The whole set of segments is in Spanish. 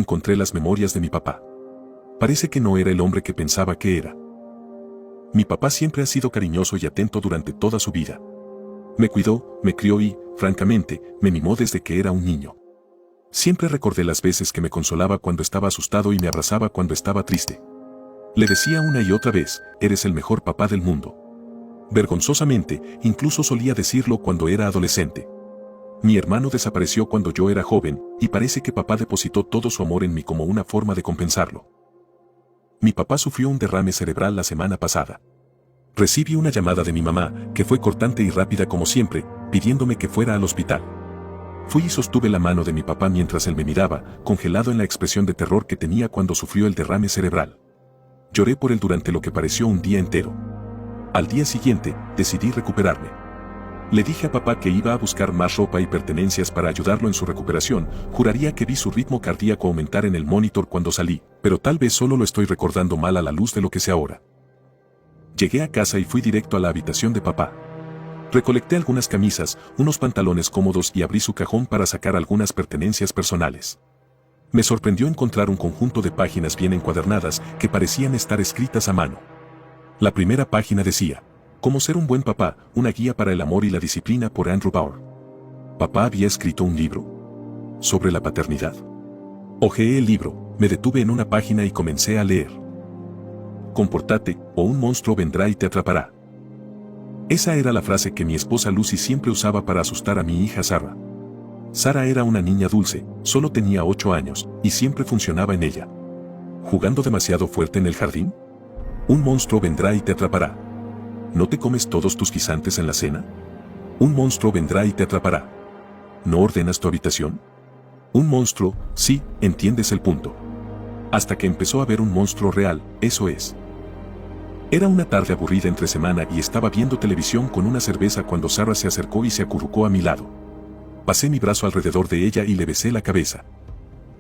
encontré las memorias de mi papá. Parece que no era el hombre que pensaba que era. Mi papá siempre ha sido cariñoso y atento durante toda su vida. Me cuidó, me crió y, francamente, me mimó desde que era un niño. Siempre recordé las veces que me consolaba cuando estaba asustado y me abrazaba cuando estaba triste. Le decía una y otra vez, eres el mejor papá del mundo. Vergonzosamente, incluso solía decirlo cuando era adolescente. Mi hermano desapareció cuando yo era joven, y parece que papá depositó todo su amor en mí como una forma de compensarlo. Mi papá sufrió un derrame cerebral la semana pasada. Recibí una llamada de mi mamá, que fue cortante y rápida como siempre, pidiéndome que fuera al hospital. Fui y sostuve la mano de mi papá mientras él me miraba, congelado en la expresión de terror que tenía cuando sufrió el derrame cerebral. Lloré por él durante lo que pareció un día entero. Al día siguiente, decidí recuperarme. Le dije a papá que iba a buscar más ropa y pertenencias para ayudarlo en su recuperación. Juraría que vi su ritmo cardíaco aumentar en el monitor cuando salí, pero tal vez solo lo estoy recordando mal a la luz de lo que sé ahora. Llegué a casa y fui directo a la habitación de papá. Recolecté algunas camisas, unos pantalones cómodos y abrí su cajón para sacar algunas pertenencias personales. Me sorprendió encontrar un conjunto de páginas bien encuadernadas que parecían estar escritas a mano. La primera página decía: Cómo ser un buen papá, una guía para el amor y la disciplina, por Andrew Bauer. Papá había escrito un libro sobre la paternidad. Hojeé el libro, me detuve en una página y comencé a leer. Compórtate, o un monstruo vendrá y te atrapará. Esa era la frase que mi esposa Lucy siempre usaba para asustar a mi hija Sarah. Sarah era una niña dulce, solo tenía 8 años, y siempre funcionaba en ella. ¿Jugando demasiado fuerte en el jardín? Un monstruo vendrá y te atrapará. ¿No te comes todos tus guisantes en la cena? Un monstruo vendrá y te atrapará. ¿No ordenas tu habitación? Un monstruo, sí, entiendes el punto. Hasta que empezó a ver un monstruo real, eso es. Era una tarde aburrida entre semana y estaba viendo televisión con una cerveza cuando Sarah se acercó y se acurrucó a mi lado. Pasé mi brazo alrededor de ella y le besé la cabeza.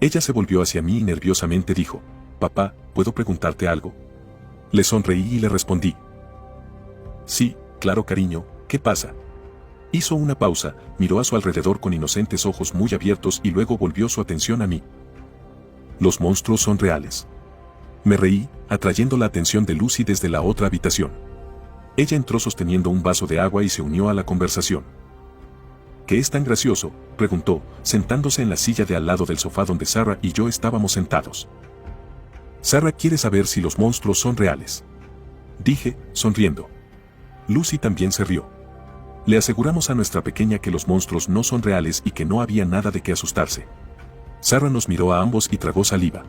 Ella se volvió hacia mí y nerviosamente dijo: Papá, ¿puedo preguntarte algo? Le sonreí y le respondí: Sí, claro cariño, ¿qué pasa? Hizo una pausa, miró a su alrededor con inocentes ojos muy abiertos y luego volvió su atención a mí. Los monstruos son reales. Me reí, atrayendo la atención de Lucy desde la otra habitación. Ella entró sosteniendo un vaso de agua y se unió a la conversación. ¿Qué es tan gracioso?, preguntó, sentándose en la silla de al lado del sofá donde Sarah y yo estábamos sentados. Sarah quiere saber si los monstruos son reales. Dije, sonriendo. Lucy también se rió. Le aseguramos a nuestra pequeña que los monstruos no son reales y que no había nada de qué asustarse. Sarah nos miró a ambos y tragó saliva.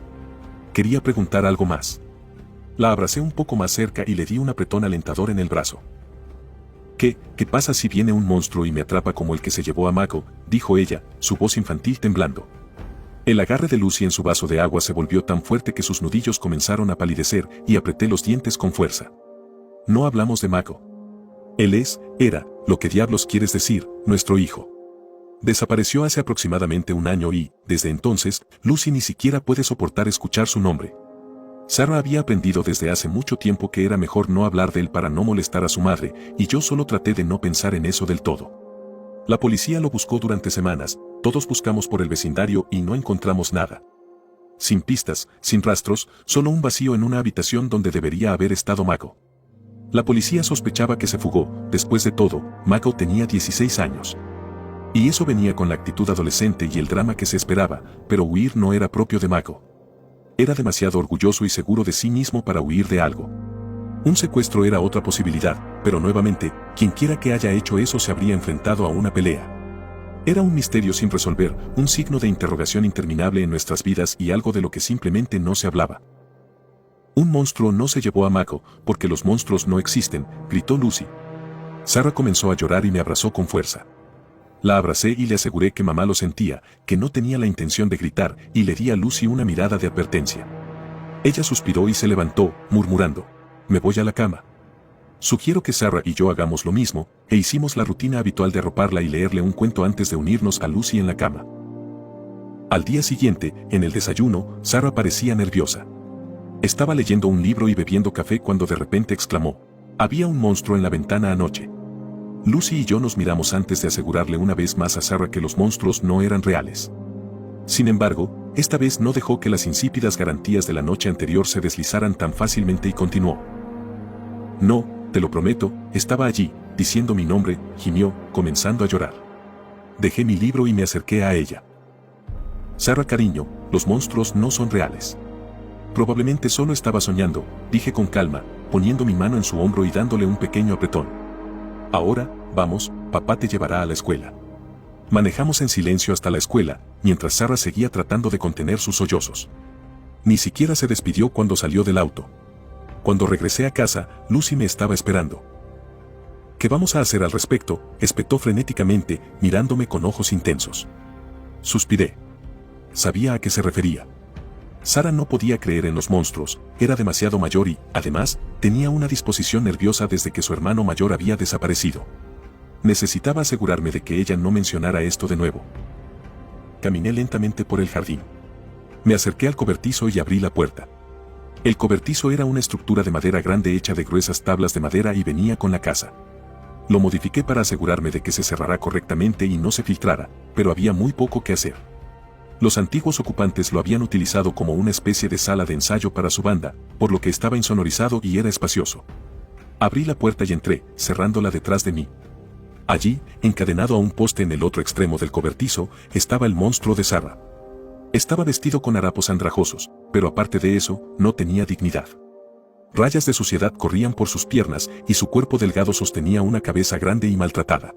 Quería preguntar algo más. La abracé un poco más cerca y le di un apretón alentador en el brazo. ¿Qué pasa si viene un monstruo y me atrapa como el que se llevó a Mako?, dijo ella, su voz infantil temblando. El agarre de Lucy en su vaso de agua se volvió tan fuerte que sus nudillos comenzaron a palidecer y apreté los dientes con fuerza. No hablamos de Mako. Él era, lo que diablos quieres decir, nuestro hijo. Desapareció hace aproximadamente un año y, desde entonces, Lucy ni siquiera puede soportar escuchar su nombre. Sarah había aprendido desde hace mucho tiempo que era mejor no hablar de él para no molestar a su madre, y yo solo traté de no pensar en eso del todo. La policía lo buscó durante semanas, todos buscamos por el vecindario y no encontramos nada. Sin pistas, sin rastros, solo un vacío en una habitación donde debería haber estado Mako. La policía sospechaba que se fugó. Después de todo, Mako tenía 16 años. Y eso venía con la actitud adolescente y el drama que se esperaba, pero huir no era propio de Mako. Era demasiado orgulloso y seguro de sí mismo para huir de algo. Un secuestro era otra posibilidad, pero nuevamente, quienquiera que haya hecho eso se habría enfrentado a una pelea. Era un misterio sin resolver, un signo de interrogación interminable en nuestras vidas y algo de lo que simplemente no se hablaba. Un monstruo no se llevó a Mako, porque los monstruos no existen, gritó Lucy. Sarah comenzó a llorar y me abrazó con fuerza. La abracé y le aseguré que mamá lo sentía, que no tenía la intención de gritar, y le di a Lucy una mirada de advertencia. Ella suspiró y se levantó, murmurando: «Me voy a la cama». Sugiero que Sarah y yo hagamos lo mismo, e hicimos la rutina habitual de arroparla y leerle un cuento antes de unirnos a Lucy en la cama. Al día siguiente, en el desayuno, Sarah parecía nerviosa. Estaba leyendo un libro y bebiendo café cuando de repente exclamó: «Había un monstruo en la ventana anoche». Lucy y yo nos miramos antes de asegurarle una vez más a Sarah que los monstruos no eran reales. Sin embargo, esta vez no dejó que las insípidas garantías de la noche anterior se deslizaran tan fácilmente y continuó. No, te lo prometo, estaba allí, diciendo mi nombre, gimió, comenzando a llorar. Dejé mi libro y me acerqué a ella. Sarah, cariño, los monstruos no son reales. Probablemente solo estaba soñando, dije con calma, poniendo mi mano en su hombro y dándole un pequeño apretón. Ahora, vamos, papá te llevará a la escuela. Manejamos en silencio hasta la escuela, mientras Sarah seguía tratando de contener sus sollozos. Ni siquiera se despidió cuando salió del auto. Cuando regresé a casa, Lucy me estaba esperando. ¿Qué vamos a hacer al respecto?, espetó frenéticamente, mirándome con ojos intensos. Suspiré. Sabía a qué se refería. Sarah no podía creer en los monstruos, era demasiado mayor y, además, tenía una disposición nerviosa desde que su hermano mayor había desaparecido. Necesitaba asegurarme de que ella no mencionara esto de nuevo. Caminé lentamente por el jardín. Me acerqué al cobertizo y abrí la puerta. El cobertizo era una estructura de madera grande hecha de gruesas tablas de madera y venía con la casa. Lo modifiqué para asegurarme de que se cerrara correctamente y no se filtrara, pero había muy poco que hacer. Los antiguos ocupantes lo habían utilizado como una especie de sala de ensayo para su banda, por lo que estaba insonorizado y era espacioso. Abrí la puerta y entré, cerrándola detrás de mí. Allí, encadenado a un poste en el otro extremo del cobertizo, estaba el monstruo de Sarah. Estaba vestido con harapos andrajosos, pero aparte de eso, no tenía dignidad. Rayas de suciedad corrían por sus piernas y su cuerpo delgado sostenía una cabeza grande y maltratada.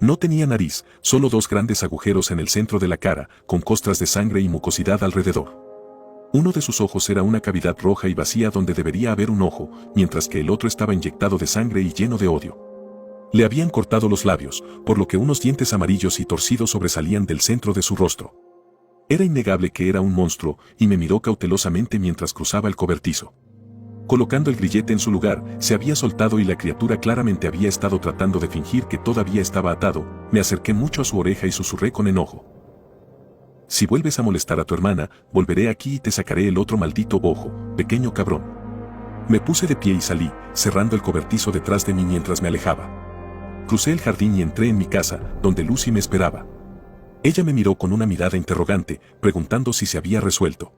No tenía nariz, solo 2 grandes agujeros en el centro de la cara, con costras de sangre y mucosidad alrededor. Uno de sus ojos era una cavidad roja y vacía donde debería haber un ojo, mientras que el otro estaba inyectado de sangre y lleno de odio. Le habían cortado los labios, por lo que unos dientes amarillos y torcidos sobresalían del centro de su rostro. Era innegable que era un monstruo, y me miró cautelosamente mientras cruzaba el cobertizo. Colocando el grillete en su lugar, se había soltado y la criatura claramente había estado tratando de fingir que todavía estaba atado. Me acerqué mucho a su oreja y susurré con enojo. Si vuelves a molestar a tu hermana, volveré aquí y te sacaré el otro maldito ojo, pequeño cabrón. Me puse de pie y salí, cerrando el cobertizo detrás de mí mientras me alejaba. Crucé el jardín y entré en mi casa, donde Lucy me esperaba. Ella me miró con una mirada interrogante, preguntando si se había resuelto.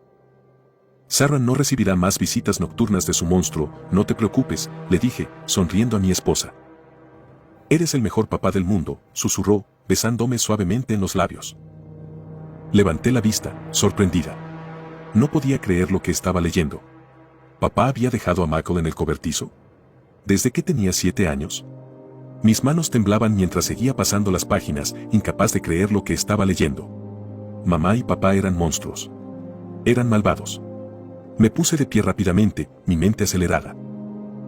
Sarah no recibirá más visitas nocturnas de su monstruo, no te preocupes, le dije, sonriendo a mi esposa. Eres el mejor papá del mundo, susurró, besándome suavemente en los labios. Levanté la vista, sorprendida. No podía creer lo que estaba leyendo. ¿Papá había dejado a Michael en el cobertizo? ¿Desde que tenía 7 años? Mis manos temblaban mientras seguía pasando las páginas, incapaz de creer lo que estaba leyendo. Mamá y papá eran monstruos. Eran malvados. Me puse de pie rápidamente, mi mente acelerada.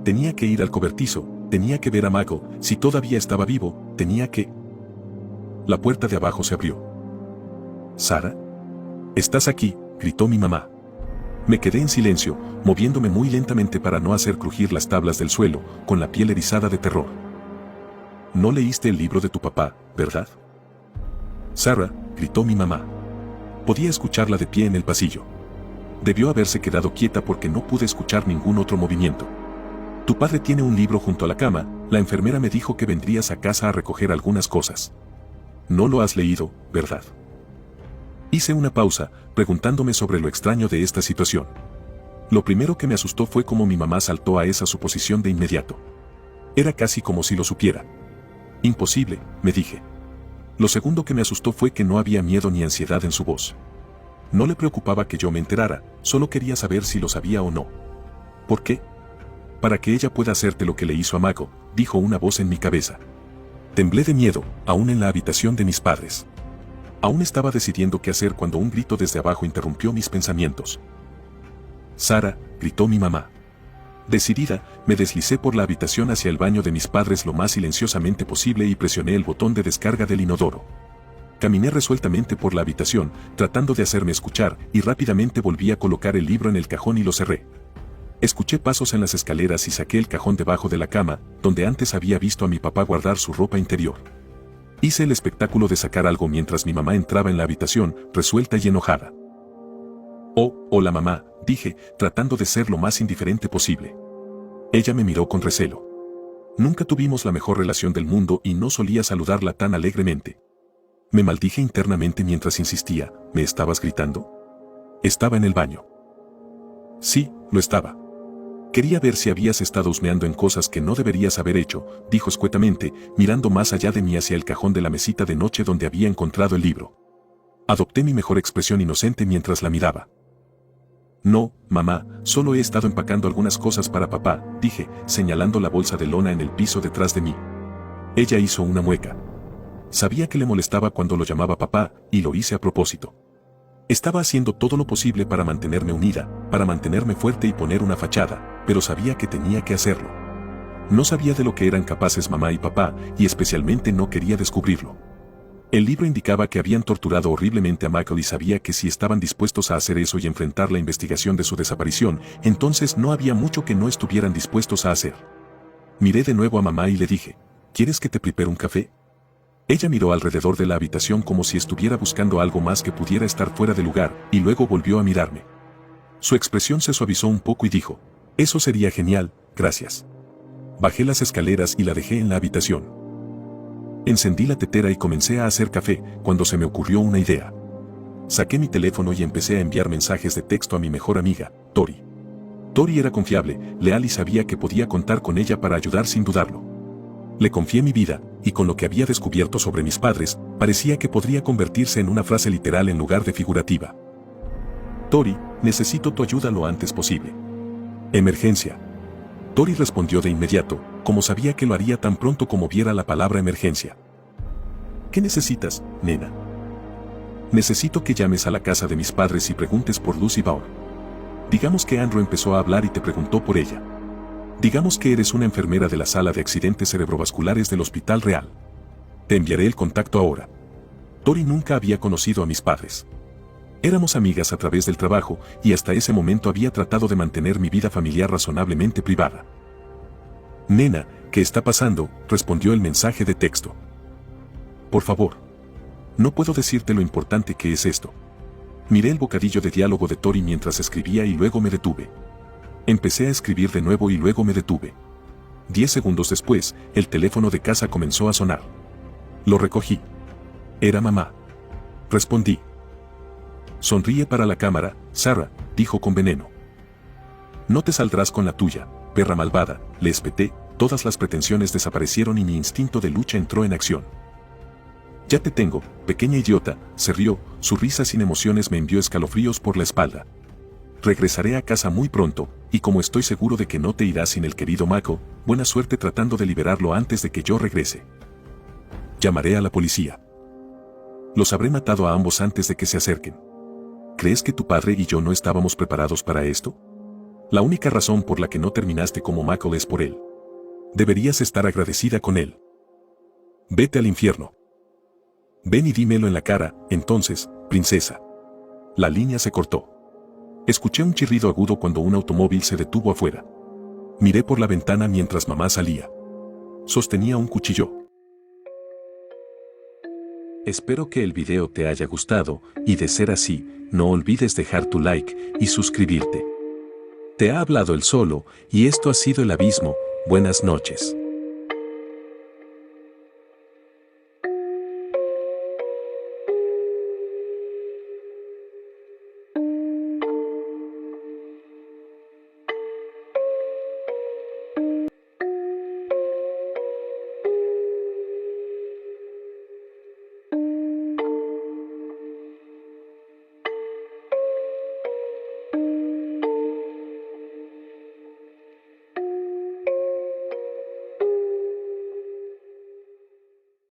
Tenía que ir al cobertizo, tenía que ver a Michael, si todavía estaba vivo, tenía que... La puerta de abajo se abrió. ¿Sarah? ¿Estás aquí?, gritó mi mamá. Me quedé en silencio, moviéndome muy lentamente para no hacer crujir las tablas del suelo, con la piel erizada de terror. No leíste el libro de tu papá, ¿verdad? Sarah, gritó mi mamá. Podía escucharla de pie en el pasillo. Debió haberse quedado quieta porque no pude escuchar ningún otro movimiento. Tu padre tiene un libro junto a la cama, la enfermera me dijo que vendrías a casa a recoger algunas cosas. No lo has leído, ¿verdad? Hice una pausa, preguntándome sobre lo extraño de esta situación. Lo primero que me asustó fue cómo mi mamá saltó a esa suposición de inmediato. Era casi como si lo supiera. Imposible, me dije. Lo segundo que me asustó fue que no había miedo ni ansiedad en su voz. No le preocupaba que yo me enterara, solo quería saber si lo sabía o no. ¿Por qué? Para que ella pueda hacerte lo que le hizo a Michael, dijo una voz en mi cabeza. Temblé de miedo, aún en la habitación de mis padres. Aún estaba decidiendo qué hacer cuando un grito desde abajo interrumpió mis pensamientos. Sarah, gritó mi mamá. Decidida, me deslicé por la habitación hacia el baño de mis padres lo más silenciosamente posible y presioné el botón de descarga del inodoro. Caminé resueltamente por la habitación, tratando de hacerme escuchar, y rápidamente volví a colocar el libro en el cajón y lo cerré. Escuché pasos en las escaleras y saqué el cajón debajo de la cama, donde antes había visto a mi papá guardar su ropa interior. Hice el espectáculo de sacar algo mientras mi mamá entraba en la habitación, resuelta y enojada. Oh, hola mamá, dije, tratando de ser lo más indiferente posible. Ella me miró con recelo. Nunca tuvimos la mejor relación del mundo y no solía saludarla tan alegremente. Me maldije internamente mientras insistía. ¿Me estabas gritando? Estaba en el baño. Sí, lo estaba. Quería ver si habías estado husmeando en cosas que no deberías haber hecho, dijo escuetamente, mirando más allá de mí hacia el cajón de la mesita de noche donde había encontrado el libro. Adopté mi mejor expresión inocente mientras la miraba. No, mamá, solo he estado empacando algunas cosas para papá, dije, señalando la bolsa de lona en el piso detrás de mí. Ella hizo una mueca. Sabía que le molestaba cuando lo llamaba papá, y lo hice a propósito. Estaba haciendo todo lo posible para mantenerme unida, para mantenerme fuerte y poner una fachada, pero sabía que tenía que hacerlo. No sabía de lo que eran capaces mamá y papá, y especialmente no quería descubrirlo. El libro indicaba que habían torturado horriblemente a Michael y sabía que si estaban dispuestos a hacer eso y enfrentar la investigación de su desaparición, entonces no había mucho que no estuvieran dispuestos a hacer. Miré de nuevo a mamá y le dije, ¿quieres que te prepare un café? Ella miró alrededor de la habitación como si estuviera buscando algo más que pudiera estar fuera de lugar, y luego volvió a mirarme. Su expresión se suavizó un poco y dijo, eso sería genial, gracias. Bajé las escaleras y la dejé en la habitación. Encendí la tetera y comencé a hacer café, cuando se me ocurrió una idea. Saqué mi teléfono y empecé a enviar mensajes de texto a mi mejor amiga, Tori. Tori era confiable, leal y sabía que podía contar con ella para ayudar sin dudarlo. Le confié mi vida, y con lo que había descubierto sobre mis padres, parecía que podría convertirse en una frase literal en lugar de figurativa. Tori, necesito tu ayuda lo antes posible. Emergencia. Tori respondió de inmediato, como sabía que lo haría tan pronto como viera la palabra emergencia. ¿Qué necesitas, nena? Necesito que llames a la casa de mis padres y preguntes por Lucy Bauer. Digamos que Andrew empezó a hablar y te preguntó por ella. Digamos que eres una enfermera de la sala de accidentes cerebrovasculares del Hospital Real. Te enviaré el contacto ahora. Tori nunca había conocido a mis padres. Éramos amigas a través del trabajo y hasta ese momento había tratado de mantener mi vida familiar razonablemente privada. Nena, ¿qué está pasando?, respondió el mensaje de texto. Por favor. No puedo decirte lo importante que es esto. Miré el bocadillo de diálogo de Tori mientras escribía y luego me detuve. Empecé a escribir de nuevo y luego me detuve. 10 segundos después, el teléfono de casa comenzó a sonar. Lo recogí. Era mamá. Respondí. Sonríe para la cámara, Sarah, dijo con veneno. No te saldrás con la tuya, perra malvada, le espeté, todas las pretensiones desaparecieron y mi instinto de lucha entró en acción. Ya te tengo, pequeña idiota, se rió, su risa sin emociones me envió escalofríos por la espalda. Regresaré a casa muy pronto, y como estoy seguro de que no te irás sin el querido Mako, buena suerte tratando de liberarlo antes de que yo regrese. Llamaré a la policía. Los habré matado a ambos antes de que se acerquen. ¿Crees que tu padre y yo no estábamos preparados para esto? La única razón por la que no terminaste como Michael es por él. Deberías estar agradecida con él. Vete al infierno. Ven y dímelo en la cara, entonces, princesa. La línea se cortó. Escuché un chirrido agudo cuando un automóvil se detuvo afuera. Miré por la ventana mientras mamá salía. Sostenía un cuchillo. Espero que el video te haya gustado, y de ser así, no olvides dejar tu like y suscribirte. Te ha hablado el Solo, y esto ha sido El Abismo. Buenas noches.